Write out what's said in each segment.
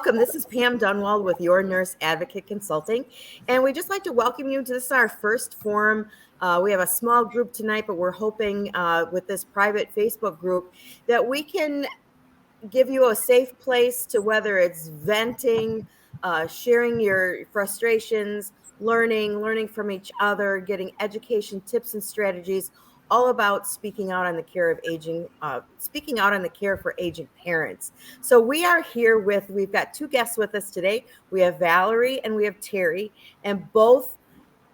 welcome. This is Pam Dunwald with Your Nurse Advocate Consulting. And we'd just like to welcome you to this, our first forum. We have a small group tonight, but we're hoping with this private Facebook group that we can give you a safe place to, whether it's venting, sharing your frustrations, learning from each other, getting education tips and strategies, all about speaking out on the care of aging, speaking out on the care for aging parents. So we've got two guests with us today. We have Valerie and we have Terry, and both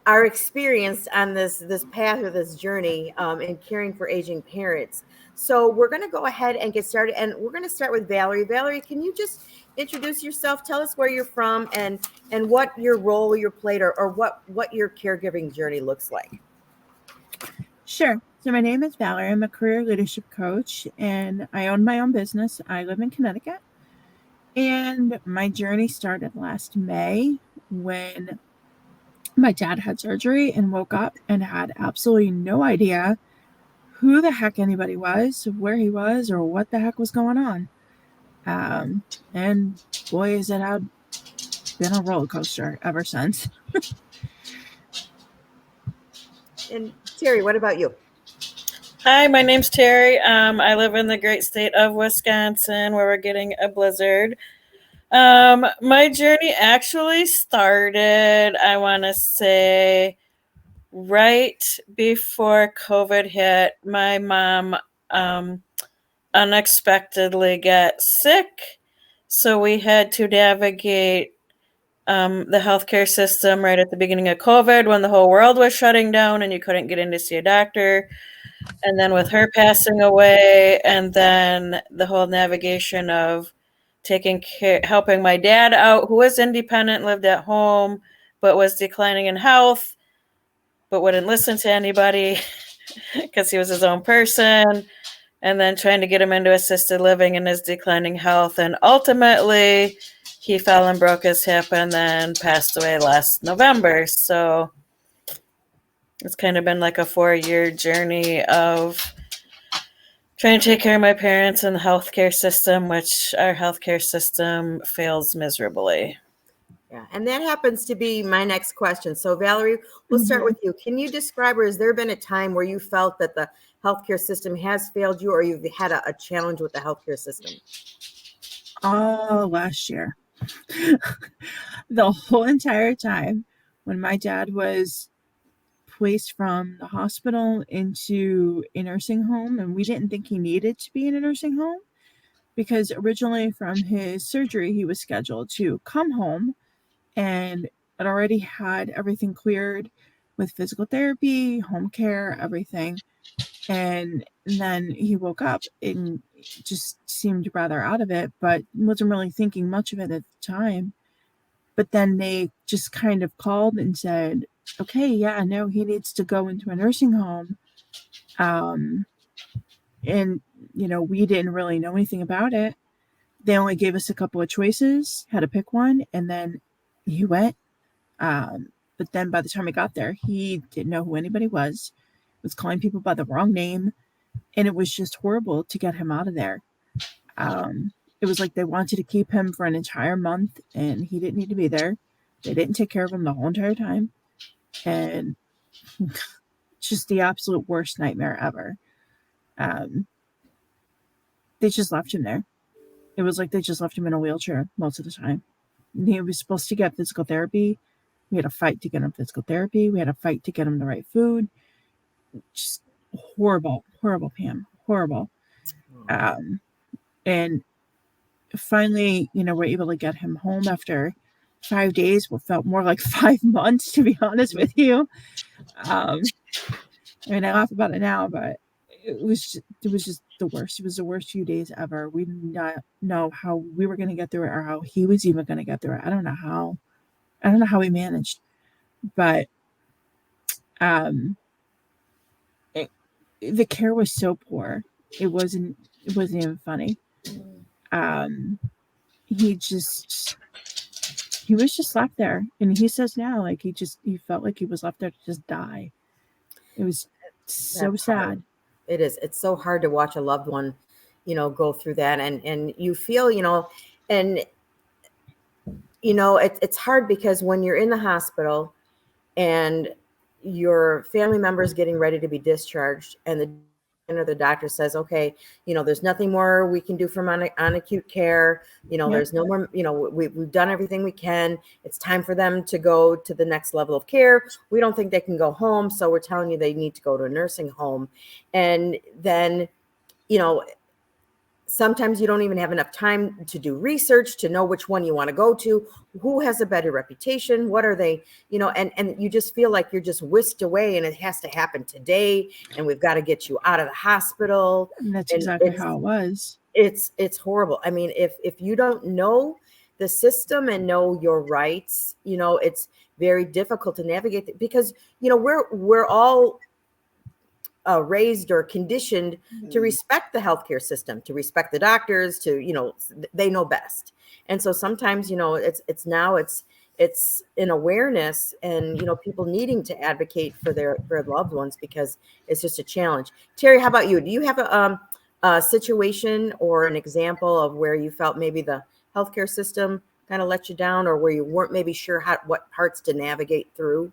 are experienced on this path or this journey in caring for aging parents. So we're going to go ahead and get started, and we're going to start with Valerie. Valerie, can you just introduce yourself? Tell us where you're from and what your role you played, or what your caregiving journey looks like. Sure. So my name is Valerie. I'm a career leadership coach, and I own my own business. I live in Connecticut, and my journey started last May when my dad had surgery and woke up and had absolutely no idea who the heck anybody was, where he was, or what the heck was going on. And boy, has it had been a roller coaster ever since. And Terry, what about you? Hi, my name's Terry. I live in the great state of Wisconsin, where we're getting a blizzard. My journey actually started, I want to say, right before COVID hit. My mom unexpectedly got sick, so we had to navigate the healthcare system right at the beginning of COVID, when the whole world was shutting down and you couldn't get in to see a doctor. And then with her passing away, and then the whole navigation of taking care, helping my dad out, who was independent, lived at home, but was declining in health, but wouldn't listen to anybody because he was his own person. And then trying to get him into assisted living in his declining health. And ultimately, he fell and broke his hip and then passed away last November. So it's kind of been like a 4-year journey of trying to take care of my parents in the healthcare system, which our healthcare system fails miserably. Yeah, and that happens to be my next question. So Valerie, we'll start with you. Can you describe, or has there been a time where you felt that the healthcare system has failed you, or you've had a challenge with the healthcare system? Last year. The whole entire time when my dad was placed from the hospital into a nursing home, and we didn't think he needed to be in a nursing home because originally from his surgery he was scheduled to come home and had already had everything cleared with physical therapy, home care, everything. And then he woke up and just seemed rather out of it, but wasn't really thinking much of it at the time. But then they just kind of called and said, okay, yeah, no, he needs to go into a nursing home. And, we didn't really know anything about it. They only gave us a couple of choices, had to pick one, and then he went. But then by the time he got there, he didn't know who anybody was calling people by the wrong name, and it was just horrible to get him out of there. It was like they wanted to keep him for an entire month, and he didn't need to be there. They didn't take care of him the whole entire time, and just the absolute worst nightmare ever. They just left him there. It was like they just left him in a wheelchair most of the time. He was supposed to get physical therapy. We had a fight to get him physical therapy. We had a fight to get him the right food. Just horrible, Pam, horrible. And finally, we're able to get him home after 5 days. What felt more like 5 months, to be honest with you. I laugh about it now, but it was just the worst. It was the worst few days ever. We did not know how we were going to get through it, or how he was even going to get through it. I don't know how he managed, but the care was so poor. It wasn't even funny. He was just left there, and he says now, like, he felt like he was left there to just die. It was so sad. Hard. It is. It's so hard to watch a loved one, go through that, and you feel, and it's hard because when you're in the hospital and your family member is getting ready to be discharged and the doctor says, okay, there's nothing more we can do from on acute care. Yep. There's no more, we've done everything we can. It's time for them to go to the next level of care. We don't think they can go home. So we're telling you they need to go to a nursing home. And then, sometimes you don't even have enough time to do research to know which one you want to go to, who has a better reputation, what are they, and you just feel like you're just whisked away and it has to happen today and we've got to get you out of the hospital. And that's And exactly how it was. it's horrible. I mean, if you don't know the system and know your rights, it's very difficult to navigate because we're all raised or conditioned to respect the healthcare system, to respect the doctors, to they know best. And so sometimes it's an awareness and people needing to advocate for their loved ones because it's just a challenge. Terry, how about you? Do you have a situation or an example of where you felt maybe the healthcare system kind of let you down, or where you weren't maybe sure what parts to navigate through?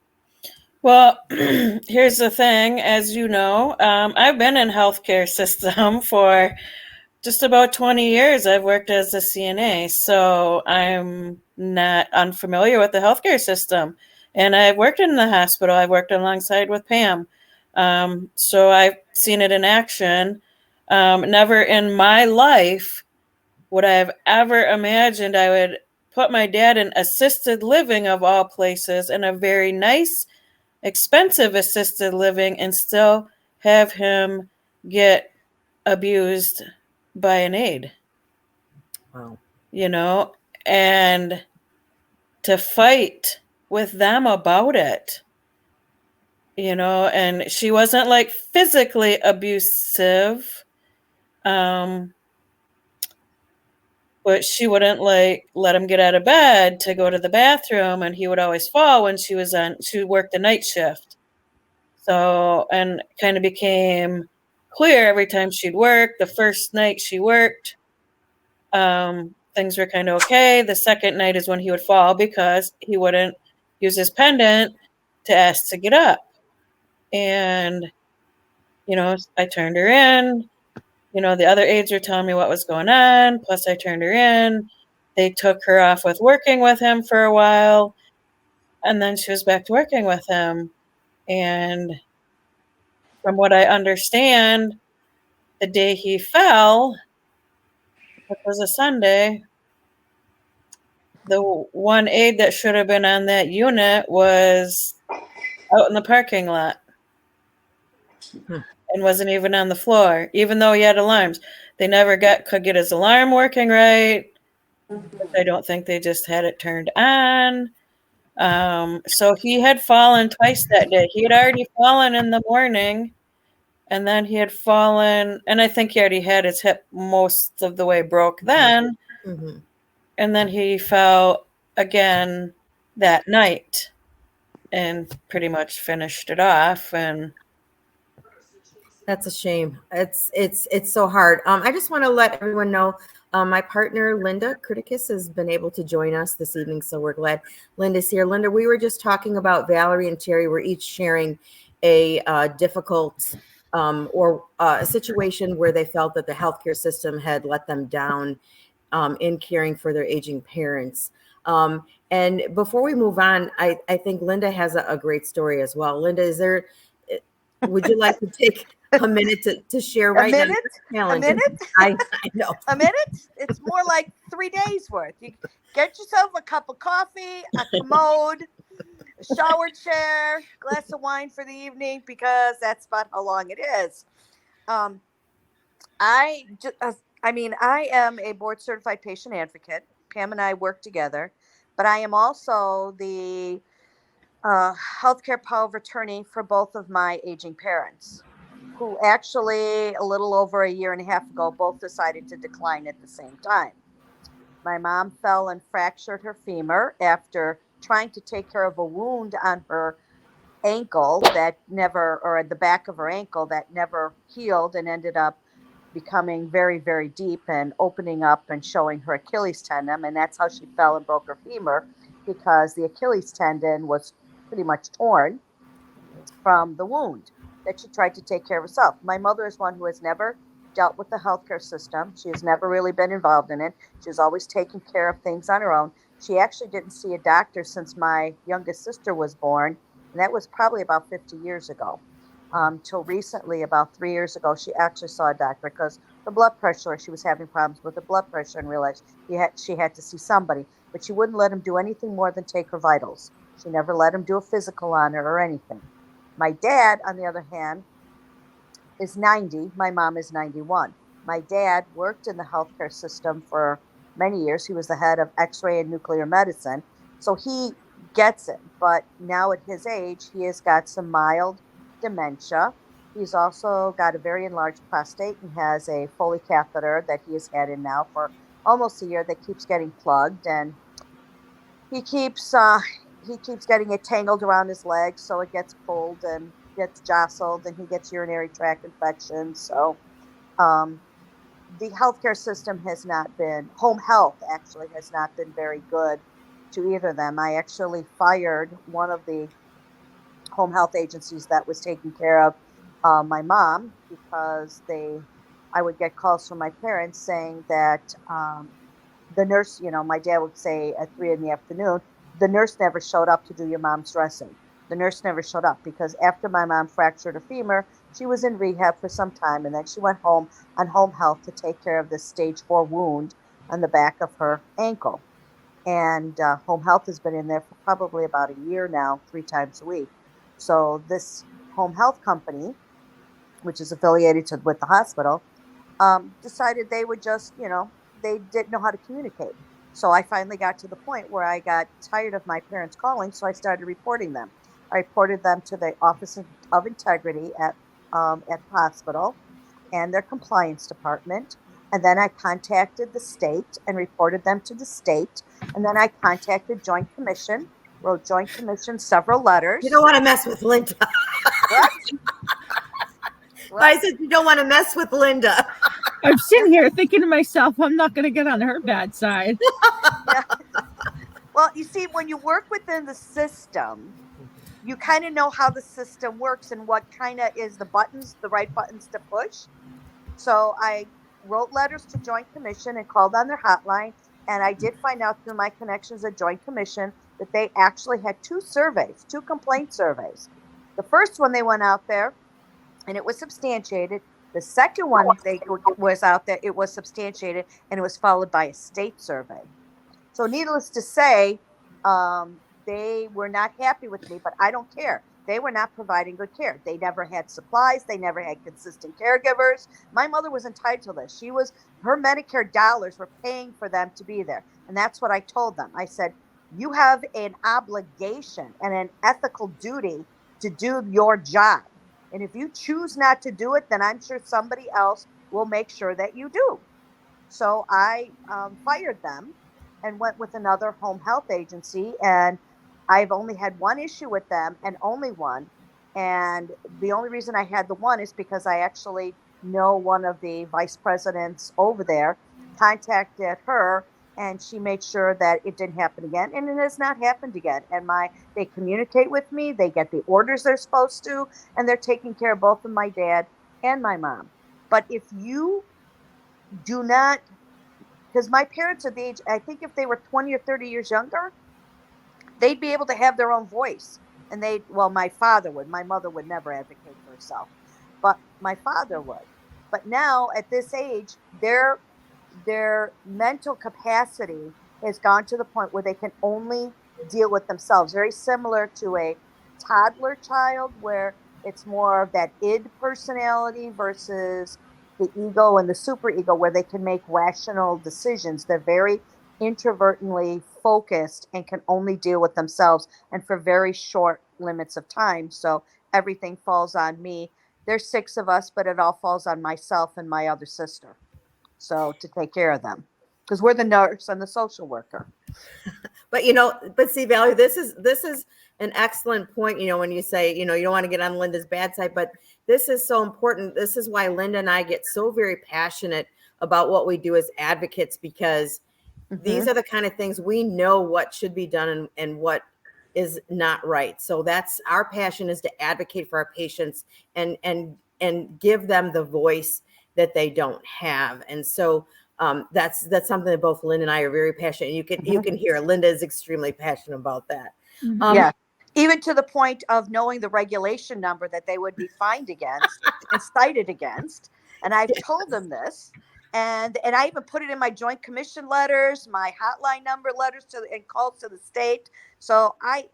Well, here's the thing, as you know, I've been in healthcare system for just about 20 years. I've worked as a CNA, so I'm not unfamiliar with the healthcare system. And I've worked in the hospital. I've worked alongside with Pam. So I've seen it in action. Never in my life would I have ever imagined I would put my dad in assisted living, of all places, in a very nice, expensive assisted living, and still have him get abused by an aide. Wow. And to fight with them about it, and she wasn't like physically abusive, but she wouldn't like let him get out of bed to go to the bathroom, and he would always fall when she worked the night shift. So, and kind of became clear every time she'd work. The first night she worked, things were kind of okay. The second night is when he would fall because he wouldn't use his pendant to ask to get up. And, I turned her in. The other aides were telling me what was going on. Plus, I turned her in. They took her off with working with him for a while. And then she was back to working with him. And from what I understand, the day he fell, which was a Sunday, the one aide that should have been on that unit was out in the parking lot and wasn't even on the floor, even though he had alarms. They never could get his alarm working right. I don't think they just had it turned on. So he had fallen twice that day. He had already fallen in the morning, and then he had fallen, and I think he already had his hip most of the way broke then. Mm-hmm. And then he fell again that night and pretty much finished it off. And That's a shame. It's so hard. I just want to let everyone know my partner Linda Criticus has been able to join us this evening, so we're glad Linda's here. Linda, we were just talking about Valerie and Terry. We're each sharing a difficult or a situation where they felt that the healthcare system had let them down in caring for their aging parents. And before we move on, I think Linda has a great story as well. Linda, would you like to take a minute to share right now? A minute? I know. A minute? It's more like 3 days worth. You get yourself a cup of coffee, a commode, a shower chair, glass of wine for the evening, because that's about how long it is. I am a board certified patient advocate. Pam and I work together, but I am also the healthcare power of attorney for both of my aging parents, who actually a little over a year and a half ago both decided to decline at the same time. My mom fell and fractured her femur after trying to take care of a wound on her ankle that never, or at the back of her ankle, that never healed and ended up becoming very, very deep and opening up and showing her Achilles tendon. And that's how she fell and broke her femur, because the Achilles tendon was pretty much torn from the wound that she tried to take care of herself. My mother is one who has never dealt with the healthcare system. She has never really been involved in it. She's always taken care of things on her own. She actually didn't see a doctor since my youngest sister was born, and that was probably about 50 years ago. Till recently, about 3 years ago, she actually saw a doctor because her blood pressure, she was having problems with her blood pressure and realized she had to see somebody, but she wouldn't let him do anything more than take her vitals. She never let him do a physical on her or anything. My dad, on the other hand, is 90. My mom is 91. My dad worked in the healthcare system for many years. He was the head of X-ray and nuclear medicine. So he gets it. But now at his age, he has got some mild dementia. He's also got a very enlarged prostate and has a Foley catheter that he has had in now for almost a year that keeps getting plugged. And he keeps getting it tangled around his legs, so it gets pulled and gets jostled, and he gets urinary tract infections. So the healthcare system has not been, home health actually has not been very good to either of them. I actually fired one of the home health agencies that was taking care of my mom, because I would get calls from my parents saying that the nurse, my dad would say at 3 in the afternoon, the nurse never showed up to do your mom's dressing. The nurse never showed up because after my mom fractured her femur, she was in rehab for some time, and then she went home on home health to take care of this stage 4 wound on the back of her ankle. And home health has been in there for probably about a year now, 3 times a week. So this home health company, which is affiliated with the hospital, decided they would just, they didn't know how to communicate. So I finally got to the point where I got tired of my parents calling, so I started reporting them. I reported them to the Office of Integrity at the hospital and their compliance department. And then I contacted the state and reported them to the state. And then I contacted Joint Commission, wrote Joint Commission several letters. You don't want to mess with Linda. What? I said you don't want to mess with Linda. I'm sitting here thinking to myself, I'm not going to get on her bad side. Yeah. Well, you see, when you work within the system, you kind of know how the system works and what kind of is the right buttons to push. So I wrote letters to Joint Commission and called on their hotline. And I did find out through my connections at Joint Commission that they actually had 2 complaint surveys. The first one, they went out there and it was substantiated. The second one was out there, it was substantiated, and it was followed by a state survey. So needless to say, they were not happy with me, but I don't care. They were not providing good care. They never had supplies. They never had consistent caregivers. My mother was entitled to this. Her Medicare dollars were paying for them to be there. And that's what I told them. I said, you have an obligation and an ethical duty to do your job. And if you choose not to do it, then I'm sure somebody else will make sure that you do. So I fired them and went with another home health agency. And I've only had one issue with them, and only one. And the only reason I had the one is because I actually know one of the vice presidents over there, contacted her, and she made sure that it didn't happen again. And it has not happened again. And they communicate with me, they get the orders they're supposed to, and they're taking care of both of my dad and my mom. But if you do not, because my parents are the age, I think if they were 20 or 30 years younger, they'd be able to have their own voice. And my father would. My mother would never advocate for herself, but my father would. But now at this age, their mental capacity has gone to the point where they can only deal with themselves. Very similar to a toddler child, where it's more of that id personality versus the ego and the superego, where they can make rational decisions. They're very introvertly focused and can only deal with themselves, and for very short limits of time. So everything falls on me. There's 6 of us, but it all falls on myself and my other sister. So to take care of them, because we're the nurse and the social worker. But see, Valerie, this is an excellent point, when you say, you don't want to get on Linda's bad side, but this is so important. This is why Linda and I get so very passionate about what we do as advocates, because these are the kind of things we know what should be done and what is not right. So that's our passion, is to advocate for our patients and give them the voice that they don't have. And so that's something that both Linda and I are very passionate. You can hear Linda is extremely passionate about that. Yeah. Even to the point of knowing the regulation number that they would be fined against and cited against. And I've told them this. And I even put it in my joint commission letters, my hotline number letters and calls to the state. So I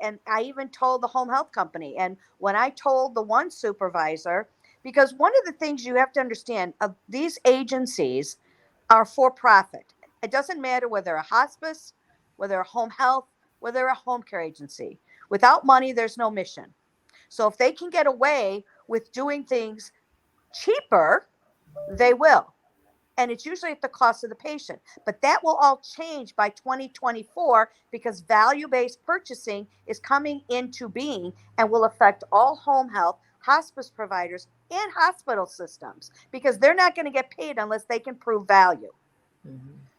even told the home health company. And when I told the one supervisor, because one of the things you have to understand, these agencies are for profit. It doesn't matter whether they're a hospice, whether they're a home health, whether they're a home care agency. Without money, there's no mission. So if they can get away with doing things cheaper, they will. And it's usually at the cost of the patient. But that will all change by 2024 because value-based purchasing is coming into being and will affect all home health, hospice providers, and hospital systems, because they're not going to get paid unless they can prove value.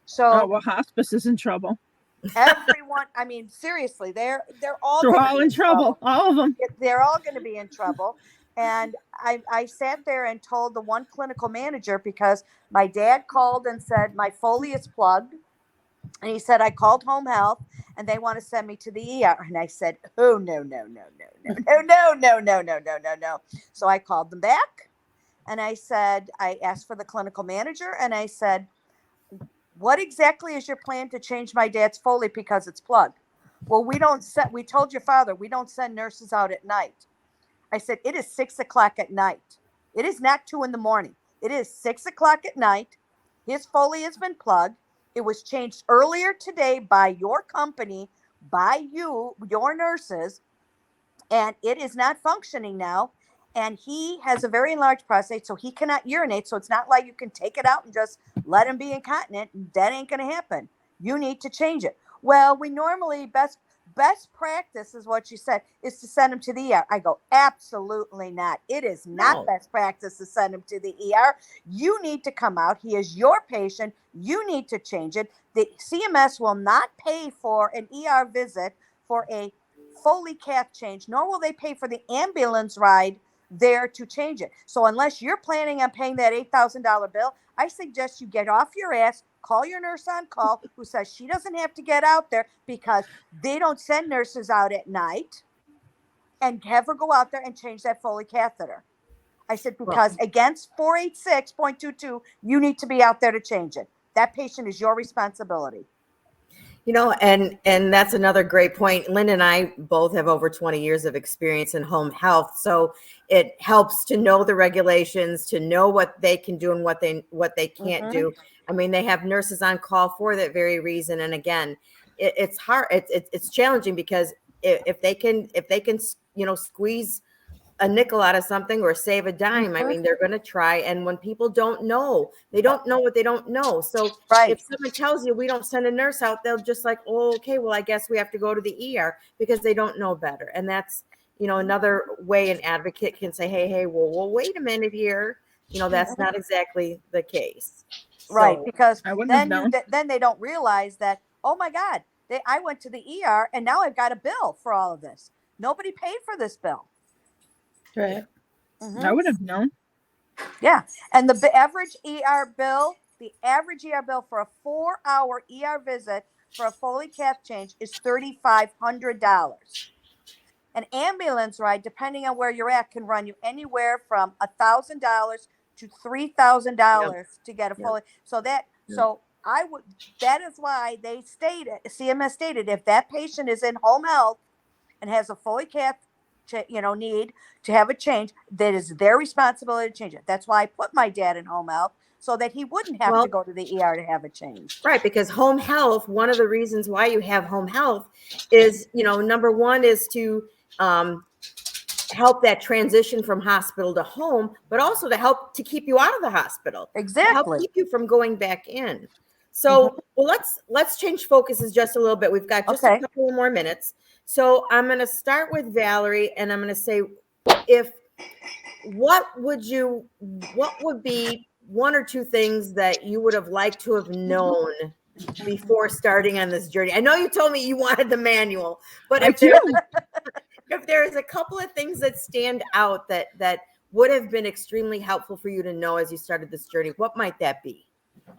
So hospice is in trouble. Everyone, I mean, seriously, they're all in trouble. All of them. They're all going to be in trouble. And I sat there and told the one clinical manager, because my dad called and said my Foley is plugged. And he said, I called home health and they want to send me to the ER. And I said, oh, no. So I called them back and I said, I asked for the clinical manager and I said, what exactly is your plan to change my dad's Foley because it's plugged? Well, we told your father, we don't send nurses out at night. I said, it is 6 o'clock at night. It is not 2 a.m. It is 6 o'clock at night. His Foley has been plugged. It was changed earlier today by your company, by you, your nurses, and it is not functioning now. And he has a very large prostate, so he cannot urinate. So it's not like you can take it out and just let him be incontinent. That ain't going to happen. You need to change it. Well, we normally best practice is what you said, is to send him to the ER. I go, absolutely not. It is not best practice to send him to the ER. You need to come out. He is your patient. You need to change it. The CMS will not pay for an ER visit for a Foley cath change, nor will they pay for the ambulance ride there to change it. So unless you're planning on paying that $8,000 bill, I suggest you get off your ass, call your nurse on call who says she doesn't have to get out there, because they don't send nurses out at night, and have her go out there and change that Foley catheter. I said, because against 486.22, you need to be out there to change it. That patient is your responsibility. And that's another great point. Linda and I both have over 20 years of experience in home health. So it helps to know the regulations, to know what they can do and what they can't do. I mean, they have nurses on call for that very reason. And again, it's hard. It's challenging, because if they can, squeeze a nickel out of something or save a dime, I mean, they're going to try. And when people don't know, they don't know what they don't know. So if someone tells you we don't send a nurse out, they'll just like, oh, okay, well, I guess we have to go to the ER, because they don't know better. And that's, another way an advocate can say, hey, well, wait a minute here. That's not exactly the case. Right. So, because then they don't realize that, oh my God, I went to the ER and now I've got a bill for all of this. Nobody paid for this bill. Right. I would have known. Yeah. And the average ER bill for a 4-hour ER visit for a Foley cath change is $3,500. An ambulance ride, depending on where you're at, can run you anywhere from $1,000 to $3,000 to get a Foley. So that is why CMS stated, if that patient is in home health and has a Foley cath, need to have a change, that is their responsibility to change it. That's why I put my dad in home health, so that he wouldn't have to go to the ER to have it changed. Right, because home health, one of the reasons why you have home health is, number one is to help that transition from hospital to home, but also to help to keep you out of the hospital. Exactly. To help keep you from going back in. So, well, let's change focuses just a little bit. We've got just a couple more minutes. So I'm going to start with Valerie, and I'm going to say, what would be one or two things that you would have liked to have known before starting on this journey? I know you told me you wanted the manual, but if there's a couple of things that stand out that would have been extremely helpful for you to know as you started this journey, what might that be?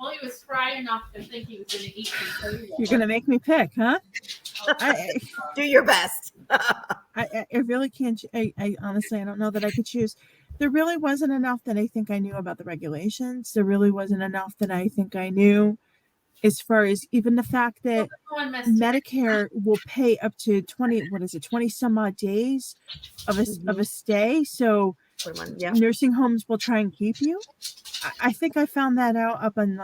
Well, he was spry enough to think he was going to eat some. You're going to make me pick, huh? Do your best. I really can't. I honestly, I don't know that I could choose. There really wasn't enough that I think I knew about the regulations. There really wasn't enough that I think I knew as far as even the fact that Medicare will pay up to 20 some odd days of a stay. So nursing homes will try and keep you. I think I found that out up on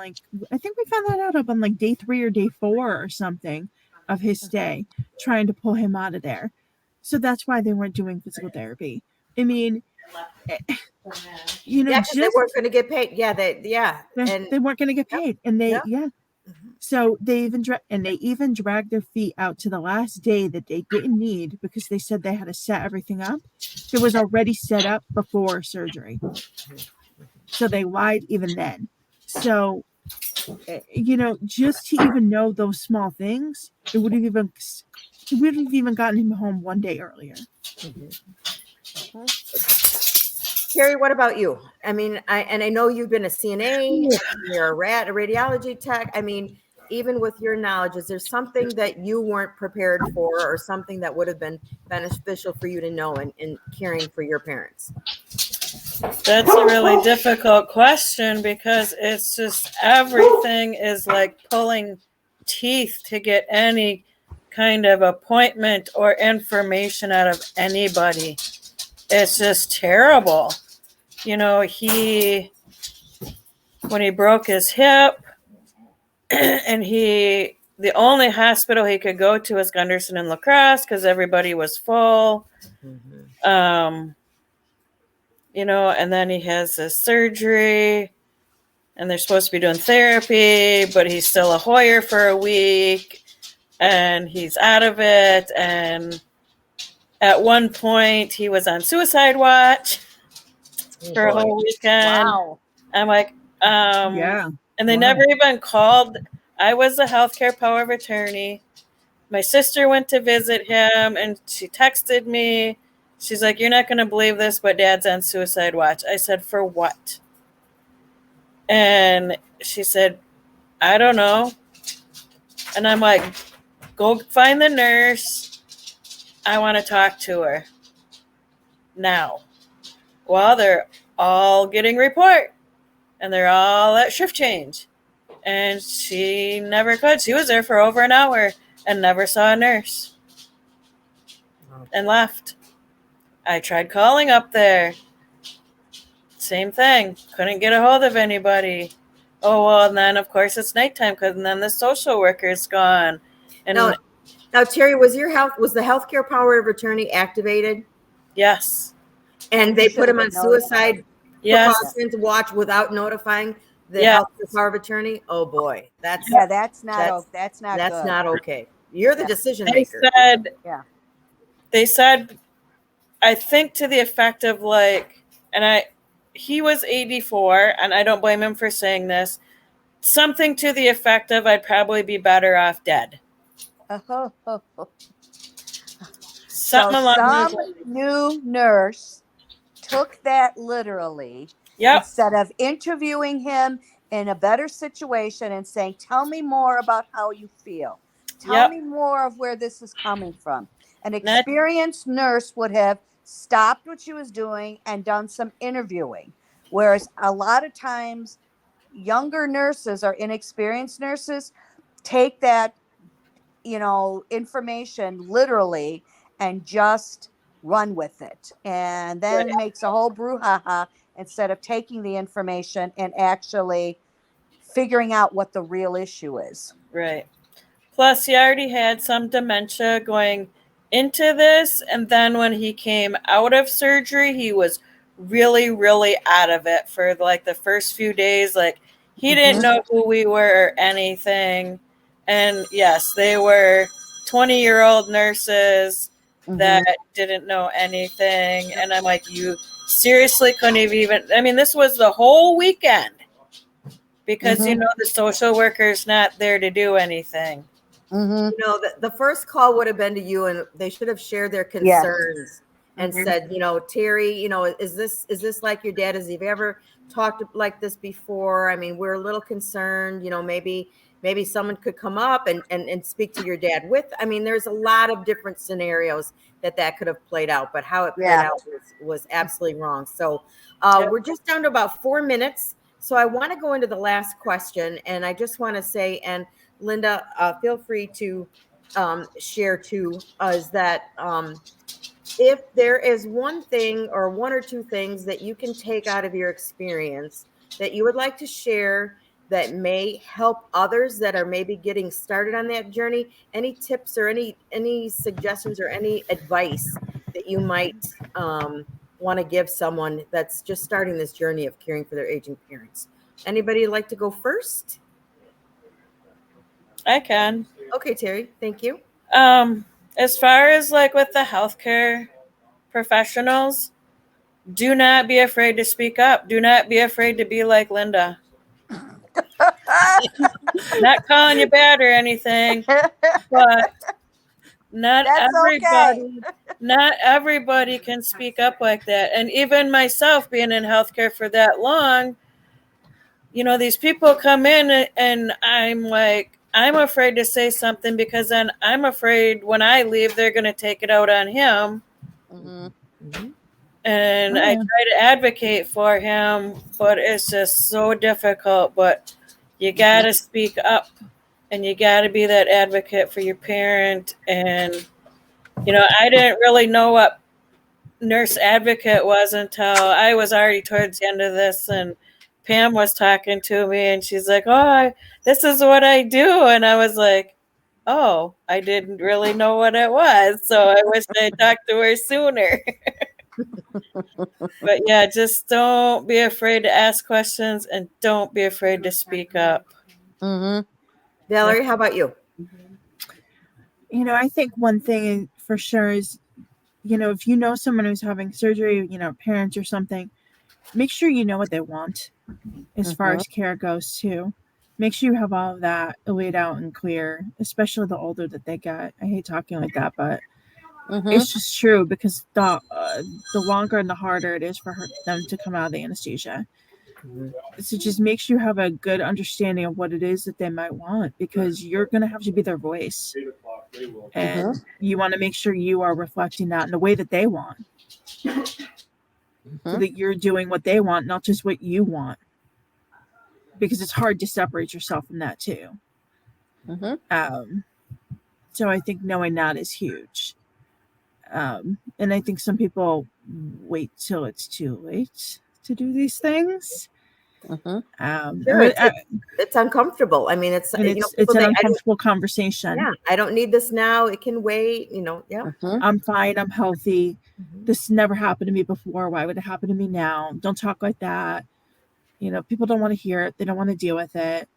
day 3 or day 4 or something of his stay, trying to pull him out of there. So that's why they weren't doing physical therapy. I mean, just they weren't going to get paid. They weren't going to get paid, and So they even dragged their feet out to the last day that they didn't need because they said they had to set everything up. It was already set up before surgery. So they lied even then. So, just to even know those small things, it would have even gotten him home one day earlier. Carrie, what about you? I mean, I know you've been a CNA, you're a radiology tech. I mean, even with your knowledge, is there something that you weren't prepared for or something that would have been beneficial for you to know in caring for your parents? That's a really difficult question because it's just everything is like pulling teeth to get any kind of appointment or information out of anybody. It's just terrible. When he broke his hip and the only hospital he could go to was Gunderson and La Crosse because everybody was full. And then he has this surgery and they're supposed to be doing therapy, but he's still a Hoyer for a week and he's out of it. And at one point he was on suicide watch for a whole weekend. Wow. I'm like, yeah. And they never even called. I was the healthcare power of attorney. My sister went to visit him and she texted me. She's like, you're not going to believe this, but Dad's on suicide watch. I said, for what? And she said, I don't know. And I'm like, go find the nurse. I want to talk to her now. Well, they're all getting report and they're all at shift change. And she never could. She was there for over an hour and never saw a nurse and left. I tried calling up there. Same thing. Couldn't get a hold of anybody. Oh, well, and then, of course, it's nighttime because then the social worker's gone. And now, Terry, was the healthcare power of attorney activated? Yes. And they put him on suicide precautions watch without notifying the healthcare power of attorney? Oh, boy. That's not okay. You're the decision maker. They said, I think to the effect of he was 84, and I don't blame him for saying this, something to the effect of I'd probably be better off dead. Some new nurse took that literally. Instead of interviewing him in a better situation and saying, tell me more about how you feel. Tell me more of where this is coming from. An experienced nurse would have stopped what she was doing and done some interviewing. Whereas a lot of times younger nurses or inexperienced nurses take that, information literally and just run with it. And then makes a whole brouhaha instead of taking the information and actually figuring out what the real issue is. Right. Plus, he already had some dementia going into this. And then when he came out of surgery, he was really, really out of it for the first few days. He didn't know who we were or anything. And yes, they were 20-year-old nurses Mhm. that didn't know anything. And I'm like, you seriously couldn't have even, I mean, this was the whole weekend because, you Mhm. know, the social worker's not there to do anything. Mhm. You know, the first call would have been to you, and they should have shared their Yes. concerns and Mhm. said, you know, Terry, you know, is this like your dad? Has he ever talked like this before? I mean, we're a little concerned, you know, maybe someone could come up and speak to your dad with. I mean, there's a lot of different scenarios that could have played out, but how it played Yeah. out was absolutely wrong. So Yep. we're just down to about 4 minutes. So I want to go into the last question, and I just want to say, and Linda, feel free to share too, is that if there is one thing or one or two things that you can take out of your experience that you would like to share that may help others that are maybe getting started on that journey, any tips or any suggestions or any advice that you might want to give someone that's just starting this journey of caring for their aging parents? Anybody like to go first? I can. Okay, Terry, thank you. As far as like with the healthcare professionals, do not be afraid to speak up. Do not be afraid to be like Linda. Not calling you bad or anything, but not That's okay. not everybody can speak up like that. And even myself being in healthcare for that long, you know, these people come in and I'm like, I'm afraid to say something because then I'm afraid when I leave, they're going to take it out on him. Mhm. Mhm. And Oh, I yeah. try to advocate for him, but it's just so difficult. But you got to speak up and you got to be that advocate for your parent. And, you know, I didn't really know what nurse advocate was until I was already towards the end of this. And Pam was talking to me and she's like, oh, this is what I do. And I was like, oh, I didn't really know what it was. So I wish I talked to her sooner. But yeah, just don't be afraid to ask questions and don't be afraid to speak up. Mhm. Valerie, how about you? You know, I think one thing for sure is, you know, if you know someone who's having surgery, you know, parents or something, make sure you know what they want as far Mhm. as care goes too. Make sure you have all of that laid out and clear, especially the older that they get. I hate talking like that, but Mhm. it's just true because the longer and the harder it is for them to come out of the anesthesia. Mhm. So just make sure you have a good understanding of what it is that they might want because you're going to have to be their voice. And you want to make sure you are reflecting that in the way that they want so Mhm. that you're doing what they want, not just what you want. Because it's hard to separate yourself from that too. Mhm. Um, so I think knowing that is huge. And I think some people wait till it's too late to do these things. Mhm. Sure, it's uncomfortable. I mean, it's And you know, it's people an think uncomfortable conversation. yeah, I don't need this now. It can wait. You know, yeah. Mhm. I'm fine. I'm healthy. Mhm. This never happened to me before. Why would it happen to me now? Don't talk like that. You know, people don't want to hear it. They don't want to deal with it.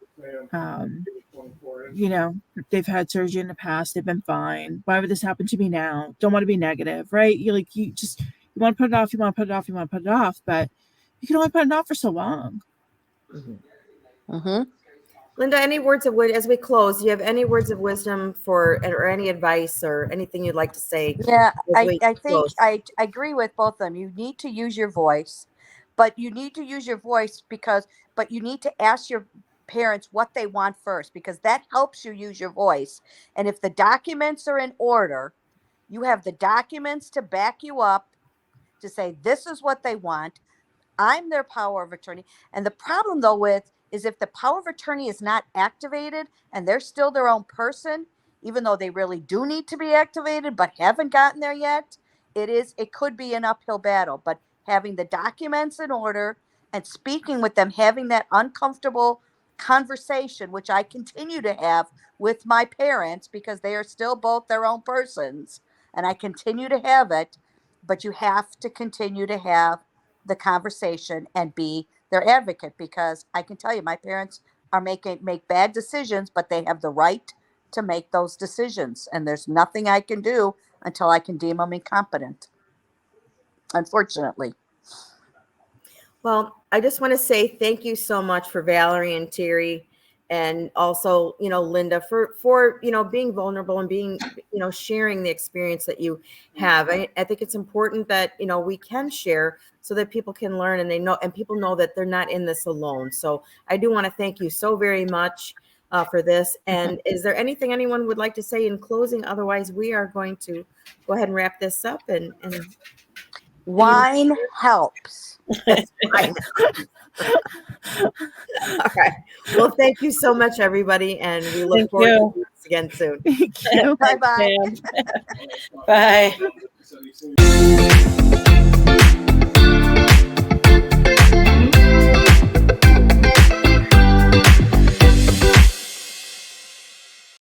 Um, you know, they've had surgery in the past. They've been fine. Why would this happen to me now? Don't want to be negative, right? You want to put it off. You want to put it off. You want to put it off. But you can only put it off for so long. Mhm. Mhm. Linda, any words of wisdom as we close? Do you have any words of wisdom for or any advice or anything you'd like to say Yeah, as we I think close? I agree with both of them. You need to use your voice, but you need to use your voice but you need to ask your parents what they want first because that helps you use your voice. And if the documents are in order, you have the documents to back you up to say this is what they want. I'm their power of attorney. And the problem though with is if the power of attorney is not activated and they're still their own person, even though they really do need to be activated but haven't gotten there yet, it could be an uphill battle. But having the documents in order and speaking with them, having that uncomfortable conversation, which I continue to have with my parents because they are still both their own persons, and I continue to have it, but you have to continue to have the conversation and be their advocate because I can tell you my parents are make bad decisions, but they have the right to make those decisions. And there's nothing I can do until I can deem them incompetent, unfortunately. Well, I just want to say thank you so much for Valerie and Terry, and also, Linda, for being vulnerable and being, sharing the experience that you have. I think it's important that we can share so that people can learn, and they know, and people know that they're not in this alone. So I do want to thank you so very much for this. And is there anything anyone would like to say in closing? Otherwise, we are going to go ahead and wrap this up. And Wine helps. that's fine. All right. Well, thank you so much, everybody, and we look Thank forward to you. doing this again soon. Thank you. Bye-bye. Bye.